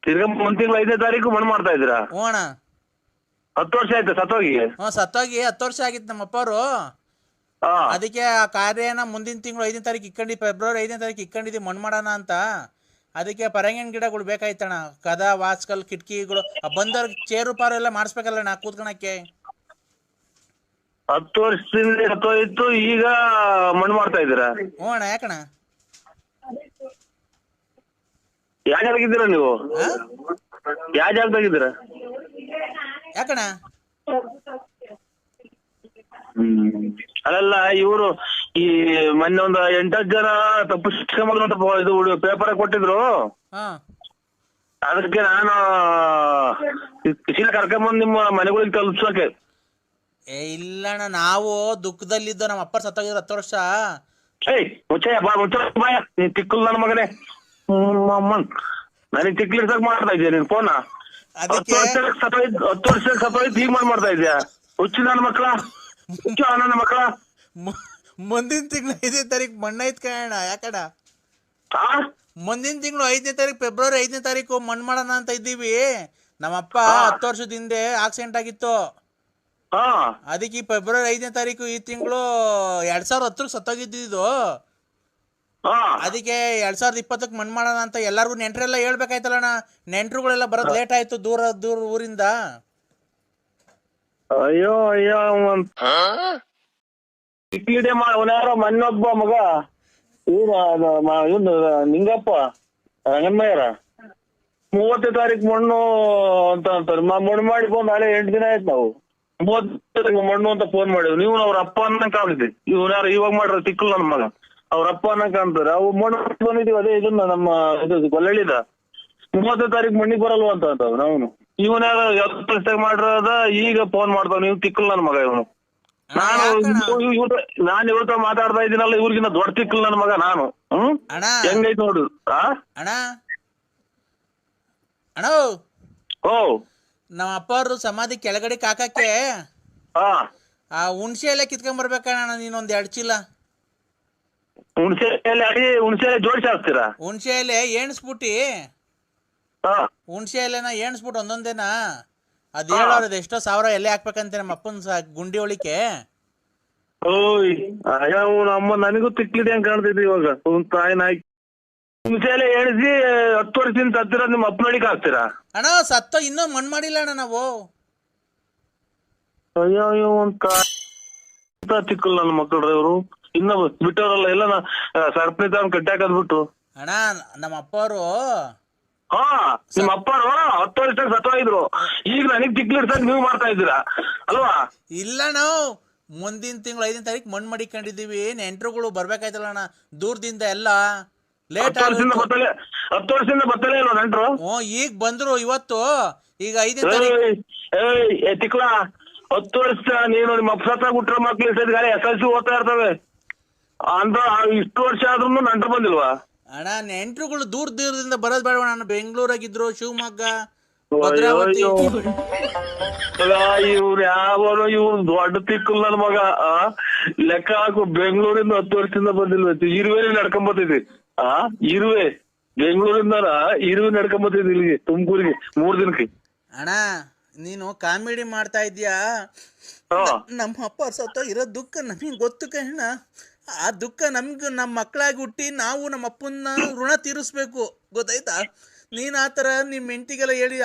ತಿರ್ಗಾ ಮುಂದಿನ ತಿಂಗಳು 5ನೇ ತಾರೀಕು ಮಣ್ಣು ಮಾಡ್ತಾ ಇದ್ದೀರಾ? ಹ್ಞೂ ಅಣ್ಣ. 10 ವರ್ಷ ಆಯ್ತು ಸತ್ತೋಗಿ? ಸತ್ತೋಗಿ 10 ವರ್ಷ ಆಗಿತ್ತು ನಮ್ಮ ಅಪ್ಪವರು. ಅದಕ್ಕೆ ಆ ಕಾರ್ಯನ ಮುಂದಿನ ತಿಂಗಳು 5ನೇ ತಾರೀಕು ಇಕ್ಕೊಂಡಿದ್ವಿ, ಫೆಬ್ರವರಿ 5ನೇ ತಾರೀಕು ಇಕ್ಕೊಂಡಿದ್ವಿ ಮಣ್ಣು ಮಾಡೋಣ ಅಂತ. ಅದಕ್ಕೆ ಪರಂಗಿನ ಗಿಡಗಳು ಬೇಕಾಯ್ತಣ್ಣ, ಕದಾ ವಾಸ್ಕಲ್ ಕಿಟಕಿಗಳು. ಬಂದವ್ರಿಗೆ ಚೇರು ಪಾರು ಎಲ್ಲ ಮಾಡಿಸ್ಬೇಕಲ್ಲಣ್ಣ ಕೂತ್ಕೊಳಕ್ಕೆ. 10 ವರ್ಷದಿಂದ ಸತ್ತೋಯ್ತು, ಈಗ ಮಣ್ಣು ಮಾಡ್ತಾ ಇದ್ದೀರಾ? ಹ್ಞೂ ಅಣ್ಣ. ಯಾಕಣ್ಣ? ಯಾವ ಜಾಗದಾಗಿದ್ದೀರಾ ನೀವು? ಯಾವ ಜಾಗದಾಗಿದ್ದೀರಾ? ಯಾಕಣ್ಣ? ಅಲ್ಲ, ಇವರು ಈ ಮೊನ್ನೆ ಒಂದು 8-10 ಜನ ತಪ್ಪಿಸ್ಕೊಂಬಂತ ಇದು ಪೇಪರ್ ಕೊಟ್ಟಿದ್ರು. ಅದಕ್ಕೆ ನಾನು ಕರ್ಕೊಂಬಂದ್ ನಿಮ್ಮ ಮನೆಗಳಿಗೆ ತಲುಪ್ಸೋಕೆ. ಇಲ್ಲಣ್ಣ, ನಾವು ದುಃಖದಲ್ಲಿದ್ದು ನಮ್ಮ ಅಪ್ಪ ಸತ್ತೋಗಿದ್ರು 10 ವರ್ಷ. ಮುಚ್ಚಯ್ಯ ನೀನ್ ತಿಕ್ಕಲ್ ನನ್ನ ಮಗನೇ. ನನಗೆ ತಿಕ್ಲಿರ್ಸಕ್ ಮಾಡ್ತಾ ಇದೀಯ ನೀನ್ ಫೋನ? 10 ವರ್ಷಕ್ಕೆ ಸತ್ತೋಯ್ತು ಈಗ ಮಾಡ್ತಾ ಇದ್ಯಾ? ಹುಚ್ಚು ನನ್ನ ಮಕ್ಕಳ, ನನ್ನ ಮಕ್ಕಳ. ಮುಂದಿನ ತಿಂಗಳು 5ನೇ ತಾರೀಕು ಮಣ್ಣು ಐತ್ ಕಣ. ಯಾಕಣ? ಮುಂದಿನ ತಿಂಗಳು 5ನೇ ತಾರೀಕು, ಫೆಬ್ರವರಿ 5ನೇ ತಾರೀಕು ಮಣ್ಣು ಮಾಡೋಣ ಅಂತ ಇದ್ದೀವಿ. ನಮ್ಮಪ್ಪ 10 ವರ್ಷದ ಹಿಂದೆ ಆಕ್ಸಿಡೆಂಟ್ ಆಗಿತ್ತು. ಅದಕ್ಕೆ ಫೆಬ್ರವರಿ 5ನೇ ತಾರೀಕು ಈ ತಿಂಗಳು 2010 ಸತ್ತೋಗಿದ್ದು. ಅದಕ್ಕೆ 2020 ಮಣ್ಣು ಮಾಡೋಣ ಅಂತ ಎಲ್ಲಾರ್ಗು ನೆಂಟ್ರೆಲ್ಲ ಹೇಳ್ಬೇಕಾಯ್ತಲ್ಲಣ್ಣ. ನೆಂಟ್ರುಗಳೆಲ್ಲ ಬರೋದ್ ಲೇಟ್ ಆಯ್ತು ದೂರ ಊರಿಂದ. ಅಯ್ಯೋ ಅವನ್ಯಾರೋ ಮೊನ್ನೊಬ್ಬ ಮಗ ಇವನು ನಿಂಗಪ್ಪ ರಂಗಮ್ಮಯ್ಯರ 30ನೇ ತಾರೀಕು ಮಣ್ಣು ಅಂತ ಅಂತಾರೆ. ಮಣ್ಣು ಮಾಡಿ ಬಂದು ನಾಳೆ 8 ದಿನ ಆಯ್ತು. ನಾವು 30 ಮಣ್ಣು ಅಂತ ಫೋನ್ ಮಾಡಿದ್ವಿ. ನೀವು ಅವ್ರ ಅಪ್ಪ ಅನ್ನಂಗ್ ಕಾಣಿದ್ವಿ. ಇವ್ನ್ಯಾರು ಇವಾಗ ಮಾಡ್ರ ತಿಕ್ಕಲ್ ನನ್ನ ಮಗ, ಅವ್ರ ಅಪ್ಪ ಅನ್ನಂಗ್ ಕಾಣ್ತಾರೆ. ಅವು ಮಣ್ಣು ಬಂದಿದೀವಿ. ಅದೇ ಇದನ್ನ ನಮ್ಮ ಇದು ಗೊಲ್ಲಳ್ಳಿದ 30ನೇ ತಾರೀಕು ಮಣ್ಣಿಗೆ ಬರಲ್ವ ಅಂತ ನಾವು. ಇವನ್ಯಾರು 20 ಮಾಡಿರೋದ ಈಗ ಫೋನ್ ಮಾಡ್ತಾವ. ನೀವು ತಿಕ್ಕಲ್ ನನ್ನ ಮಗ ಇವನು. ನಾನು ಇವ್ರ ಮಾತಾಡ್ತಾ ಇದ್ದೀನಲ್ಲ, ಇವ್ರಿಗಿನ್ನ ದೊಡ್ಡ ತಿಕ್ಕಲ್ ನನ್ನ ಮಗ ನಾನು. ಹೆಂಗೈತ್ ನೋಡು. ಓ ನಮ್ಮ ಅಪ್ಪ ಅವ್ರು ಸಮಾಧಿ ಕೆಳಗಡೆ ಹಾಕಕ್ಕೆ ಆ ಹುಣ್ಸೆ ಎಲ್ಲ ಕಿತ್ಕೊಂಡ್ ಬರ್ಬೇಕಣ್ಣ ನೀನೊಂದ್ 2 ಚೀಲ. ಹುಣಸೆ ಎಲೆ ಅಡಿ ಹುಣಸೆ ಎಲೆ ಜೋಡಿಸಿ ಹಾಕ್ತೀರಾ? ಹುಣ್ಸೆ ಎಲೆ ಎಣ್ಸ್ಬಿಟ್ಟಿ ಹಾ ಹುಣ್ಸೆ ಎಲೆನ ಎಣ್ಸ್ಬಿಟ್ಟು ಒಂದೊಂದೇನ ಅದ್ ಹೇಳೋದು ಎಷ್ಟೋ ಸಾವಿರ ಎಲೆ ಹಾಕ್ಬೇಕಂತೆ ನಮ್ಮ ಅಪ್ಪನ ಗುಂಡಿ ಒಳಿಕೆ. ಓಯ್ ಅಯ್ಯೋ ನಮ್ಮ ನನಗೂ ತಿಕ್ಕಿದೆ ಹಂಗ್ ಕಾಣ್ತಿದ್ವಿ ಇವಾಗ ತಾಯಿ ನಾಯಿ. ಹುಣಸೆ ಎಲೆ ಎಣಿಸಿ 10 ವರ್ಷದಿಂದ ತತ್ತಿರ ನಿಮ್ಮ ಅಪ್ಪನೊಳಿಗೆ ಹಾಕ್ತೀರಾ? ಅಣ್ಣ ಸತ್ತೋ ಇನ್ನೂ ಮಣ್ಣು ಮಾಡಿಲ್ಲ ಅಣ್ಣ ನಾವು. ಅಯ್ಯೋ ಅಯ್ಯೋ ತಿಕ್ಕಲ್ ನನ್ನ ಮಕ್ಕಳ್ರಿ ಇವರು ಇನ್ನ ಬಿಟ್ಟವ್ರಲ್ಲ ಎಲ್ಲ ಸರ್ಪ್ರೈಸ್ ಕಟ್ಟಿ ಹಾಕದ್ಬಿಟ್ಟು. ಅಣ್ಣ ನಮ್ಮ ಅಪ್ಪವರು ಹಾ ನಿಮ್ಮ ಅಪ್ಪರು 10 ವರ್ಷದಾಗ ಸತ್ತೋಗಿದ್ರು. ಈಗ ನನಗ್ ತಿಕ್ಲಿಡ್ಸಕ್ ನೀವು ಮಾಡ್ತಾ ಇದ್ದೀರಾ ಅಲ್ವಾ? ಇಲ್ಲ ನಾವು ಮುಂದಿನ ತಿಂಗಳು 5ನೇ ತಾರೀಕು ಮಣ್ಣು ಮಡಿಕೊಂಡಿದೀವಿ. ನೆಂಟ್ರುಗಳು ಬರ್ಬೇಕಾಯ್ತಲ್ಲ ಅಣ್ಣ ದೂರದಿಂದ ಎಲ್ಲ ಲೇಟ್ 10 ವರ್ಷದಿಂದ ಬತ್ತಲೇ ಇಲ್ವಾ ನೆಂಟ್ರು? ಈಗ ಬಂದ್ರು ಇವತ್ತು. ಈಗ 5ನೇ ತಾರೀಕು ತಿಕ್ಲ 10 ವರ್ಷ ನೀನು ನಿಮ್ಮ ಅಪ್ಪ ಸತ್ತ ಹುಟ್ಟಿರೋ ಮಕ್ಳು ಗಾಳಿ SLC ಓದ್ತಾ ಇರ್ತವೆ ಅಂತ ಇಷ್ಟು ವರ್ಷ ಆದ್ರೂ ನೆಂಟ್ರು ಬಂದಿಲ್ವಾ? ಅಣ್ಣ ನೆಂಟ್ರುಗಳು ದೂರದಿಂದ ಬರೋದ್ ಬೇಡ. ನಾನು ಬೆಂಗಳೂರಾಗಿದ್ರು, ಶಿವಮೊಗ್ಗ, ಭದ್ರಾವತಿ. ಇವ್ರು ಯಾವನು ಇವ್ರು ದೊಡ್ಡ ತಿಕ್ಕಲ್ ನನ್ ಮಗ. ಲೆಕ್ಕ ಹಾಕು ಬೆಂಗಳೂರಿಂದ 10 ವರ್ಷದಿಂದ ಬಂದಿಲ್ವ? ಇರುವೆ ನಡ್ಕೊಂಬತ್ತಿದ್ವಿ. ಇರುವೆ ಬೆಂಗಳೂರಿಂದ ಇರುವೆ ನಡ್ಕೊಂಬತ್ತಿದ್ವಿ ಇಲ್ಲಿಗೆ ತುಮಕೂರಿಗೆ 3 ದಿನಕ್ಕೆ. ಅಣ್ಣ ನೀನು ಕಾಮಿಡಿ ಮಾಡ್ತಾ ಇದ್ಯಾ? ನಮ್ಮ ಅಪ್ಪ ಸತ್ತೋ ಇರೋ ದುಃಖ ನಮಗೆ ಗೊತ್ತು ಕಣ. ಆ ದುಃಖ ನಮ್ಗೆ ನಮ್ಮ ಮಕ್ಕಳಾಗಿ ಹುಟ್ಟಿ ನಾವು ನಮ್ಮ ಅಪ್ಪನ ಋಣ ತೀರಿಸ್ಬೇಕು, ಗೊತ್ತಾಯ್ತಾ? ನೀನು ಆ ಥರ ನಿಮ್ಮ ಹೆಂಡತಿಗೆಲ್ಲ ಹೇಳಿ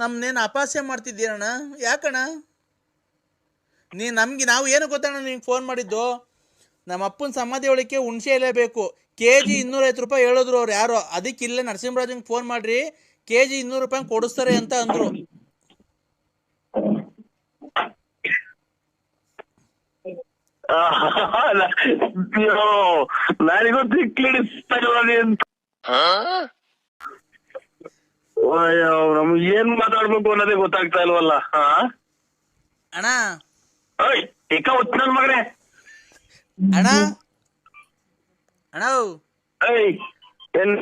ನಮ್ಮನ್ನೇನು ಅಪಹಾಸ್ಯ ಮಾಡ್ತಿದ್ದೀರಣ್ಣ. ಯಾಕಣ್ಣ ನಾವು ಏನು ಗೊತ್ತಣ್ಣ ನಿಂಗೆ ಫೋನ್ ಮಾಡಿದ್ದು? ನಮ್ಮ ಅಪ್ಪನ ಸಮಾಧಿ ಒಳಕ್ಕೆ ಹುಣಸೆ ಎಲೆ ಬೇಕು, kg 250 ರೂಪಾಯಿ ಹೇಳಿದ್ರು ಅವ್ರು ಯಾರೋ. ಅದಕ್ಕೆ ಇಲ್ಲೇ ನರಸಿಂಹರಾಜಂಗೆ ಫೋನ್ ಮಾಡ್ರಿ, kg 200 ರೂಪಾಯಿ ಕೊಡಿಸ್ತಾರೆ ಅಂತ ಅಂದರು. ನನಗೂ ತಿಕ್ಲಿಡಿಸ್ತಾನೆ ಅಂತ ನಮ್ಗೆ ಏನ್ ಮಾತಾಡ್ಬೇಕು ಅನ್ನೋದೇ ಗೊತ್ತಾಗ್ತಾ ಇಲ್ವಲ್ಲ. ಅಣ್ಣ ಏಕ ಹೊತ್ತು ನನ್ ಮಗನೇ ಅಣ್ಣ ಅಣ್ಣ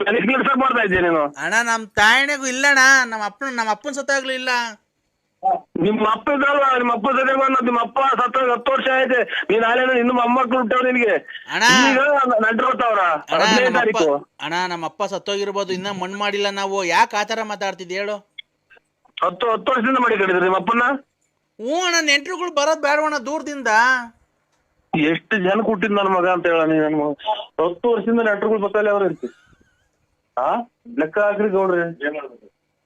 ನನಗ್ ಮಾಡ್ತಾ ಇದ್ದೆ ನೀನು. ಅಣ್ಣ ನಮ್ಮ ತಾಯಣೆಗೂ ಇಲ್ಲಣ್ಣ, ನಮ್ಮ ಅಪ್ಪನ ಸತ್ತಾಗ್ಲೂ ಇಲ್ಲ. ನಿಮ್ಮ ಅಪ್ಪ ಇದ್ರಲ್ವಾ? ನಿಮ್ಮ ಅಪ್ಪ ಜೊತೆ ನಿಮ್ಮ ಅಪ್ಪ ಸತ್ತ 10 ವರ್ಷ ಆಯ್ತು. ನೀನ್ ಅಲ್ಲೇನ ಇನ್ನು ಮೊಮ್ಮಕ್ಳು ಹುಟ್ಟವ್ರು ನಿನ್ಗೆ. ಈಗ ನೆಂಟ್ರು ಬರ್ತಾವ್ರ 15ನೇ ತಾರೀಕು. ಅಣ್ಣ ನಮ್ಮ ಅಪ್ಪ ಸತ್ತೋಗಿರ್ಬೋದು, ಇನ್ನ ಮಣ್ಣು ಮಾಡಿಲ್ಲ ನಾವು. ಯಾಕೆ ಆತರ ಮಾತಾಡ್ತಿದ್ದೆ ಹೇಳು? 10 ವರ್ಷದಿಂದ ಮಾಡಿಕೊಂಡಿದ್ರಿ ನಿಮ್ಮ ಅಪ್ಪನ? ಹ್ಞೂ ಅಣ್ಣ, ನೆಂಟ್ರುಗಳು ಬರೋದ್ ಬೇಡವಣ್ಣ ದೂರದಿಂದ. ಎಷ್ಟು ಜನ ಹುಟ್ಟಿದ್ ನನ್ ಮಗ ಅಂತ ಹೇಳ ನೀ. ನನ್ ಮಗ 10 ವರ್ಷದಿಂದ ನೆಂಟ್ರುಗಳು ಬತ್ತಲ್ಲಿ ಅವ್ರ ಇರ್ತಿ. ಲೆಕ್ಕ ಹಾಕ್ರಿ ಗೌಡ್ರಿ,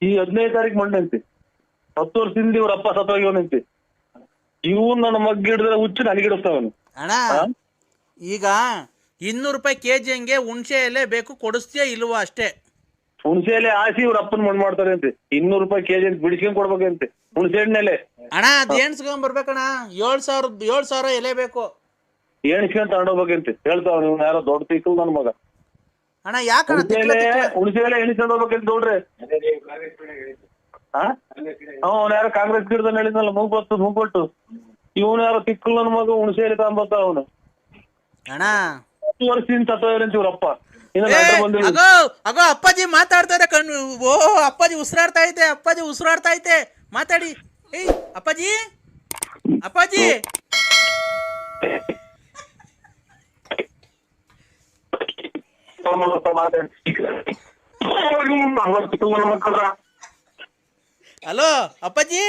ಈ 15ನೇ ತಾರೀಕು ಮಣ್ಣು ಐತಿ. 10 ವರ್ಷದಿಂದ ಇವ್ರ ಅಪ್ಪ ಸತ್ತೋಗಿವನಂತಿ. ಇವನ್ ನನ್ನ ಮಗ್ ಹಿಡಿದ್ರೆ ಹುಚ್ಚು ನನಗಿಡಿಸ್ತಾವನು. ಅಣ್ಣ ಈಗ 200 ರೂಪಾಯಿ kg ಹಂಗೆ ಹುಣಸೆ ಎಲೆ ಬೇಕು, ಕೊಡಿಸ್ತೀಯ ಇಲ್ವಾ ಅಷ್ಟೇ? ಹುಣಸೆ ಎಲೆ ಹಾಸಿ ಇವ್ರ ಅಪ್ಪನ್ ಮಣ್ಣು ಮಾಡ್ತಾರೆ ಅಂತೆ. 200 ರೂಪಾಯಿ kg ಅಂತ ಬಿಡಿಸ್ಕೊಂಡ್ ಕೊಡ್ಬೇಕಂತೆ ಹುಣಸೆ ಹಣ್ಣೆಲೆ. ಅಣ್ಣ ಅದ್ ಎಣ್ಸ್ಕೊಂಡ್ ಬರ್ಬೇಕಣ್ಣ. 7,000 ಎಲೆ ಬೇಕು. ಎಣಿಸ್ಕೊಂಡ್ ತಗೊಂಡೋಗ್ಬೇಕಂತೆ ಹೇಳ್ತಾವ. ನೀವು ಯಾರೋ ದೊಡ್ಡ ತಿಕ್ಕಲ್ ನನ್ ಮಗ. ಅಣ್ಣ ಯಾಕಣ್ಣ ಹುಣಸೆ ಎಲೆ ಎಣಿಸ್ಕೊಂಡ್ ಹೋಗ್ಬೇಕಂತ ನೋಡ್ರಿ. ಅವ್ನ ಯಾರೋ ಕಾಂಗ್ರೆಸ್ ಗಿಡದ ಹೇಳಿದ್ನಲ್ಲ ಮೂಗ್ಬಟ್ಟು. ಇವನು ಯಾರೋ ತಿಕ್ಕಲ್ ನನ್ ಮಗ ಹುಣಸೆ ಎಲೆ ತಗೊಂಬತ್ತ ಅವನು. ಅಣ್ಣ 10 ವರ್ಷದಿಂದ ಸತ್ತೋಗ್ರಂತ ಇವ್ರಪ್ಪ. ಅಗೋ ಅಪ್ಪಾಜಿ ಮಾತಾಡ್ತಾರೆ ಕಣ್ಣು. ಓ ಅಪ್ಪಾಜಿ ಉಸಿರಾಡ್ತಾ ಐತೆ ಮಾತಾಡಿ. ಏಯ್ ಅಪ್ಪಾಜಿ ಹಲೋ ಅಪ್ಪಾಜಿ.